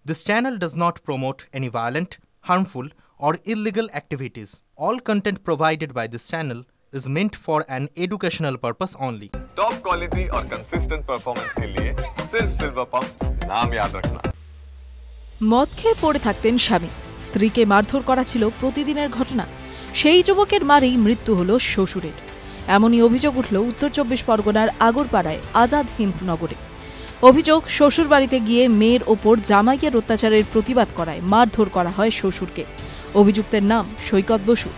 This channel does not promote any violent, harmful, or illegal activities. All content provided by this channel is meant for an educational purpose only. Top quality और consistent performance के लिए सिर्फ silver pump नाम याद रखना। মদ খেয়ে পড়ে থাকতেন স্বামী, স্ত্রীকে মারধর করা ছিল প্রতিদিনের ঘটনা। সেই যুবকের মারেই মৃত্যু হলো শ্বশুরের। এমনই অভিযোগ উঠল উত্তর ২৪ পরগনার আগরপাড়ায় আজাদ হিন্দ নগরে। অভিযোগ, শ্বশুর বাড়িতে গিয়ে মেয়ের ওপর জামাইয়ের অত্যাচারের প্রতিবাদ করায় মারধর করা হয় শ্বশুরকে। অভিযুক্তের নাম সৈকত বসু।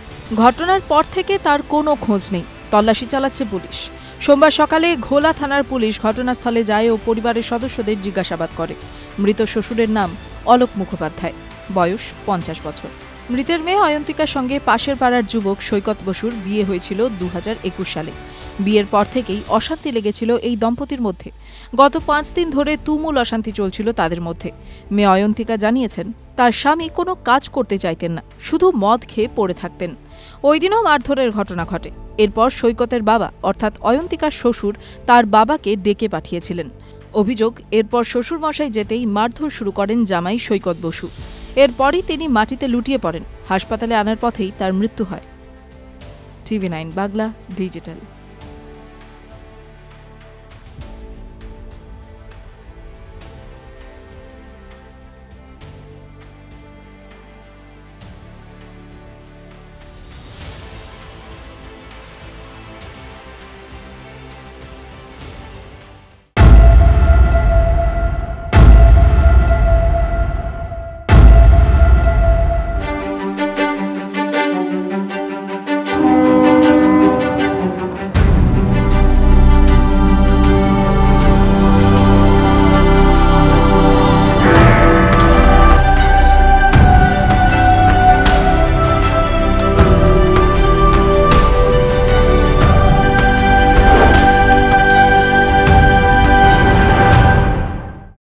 ঘটনার পর থেকে তার কোনো খোঁজ নেই, তল্লাশি চালাচ্ছে পুলিশ। সোমবার সকালে ঘোলা থানার পুলিশ ঘটনাস্থলে যায় ও পরিবারের সদস্যদের জিজ্ঞাসাবাদ করে। মৃত শ্বশুরের নাম অলোক মুখোপাধ্যায়, বয়স ৫০ বছর। মৃতের মেয়ে অয়ন্তিকার সঙ্গে পাশের পাড়ার যুবক সৈকত বসুর বিয়ে হয়েছিল ২০২১ সালে। বিয়ের পর থেকেই অশান্তি লেগেছিল এই দম্পতির মধ্যে। গত ৫ দিন ধরে তুমুল অশান্তি চলছিল তাদের মধ্যে। মেয়ে অয়ন্তিকা জানিয়েছেন, তার স্বামী কোনো কাজ করতে চাইতেন না, শুধু মদ খেয়ে পড়ে থাকতেন। ওই দিনও মারধরের ঘটনা ঘটে। এরপর সৈকতের বাবা অর্থাৎ অয়ন্তিকার শ্বশুর তার বাবাকে ডেকে পাঠিয়েছিলেন। অভিযোগ, এরপর শ্বশুরমশাই যেতেই মারধর শুরু করেন জামাই সৈকত বসু। এরপরই তিনি মাটিতে লুটিয়ে পড়েন। হাসপাতালে আনার পথেই তার মৃত্যু হয়। TV9 Bangla digital.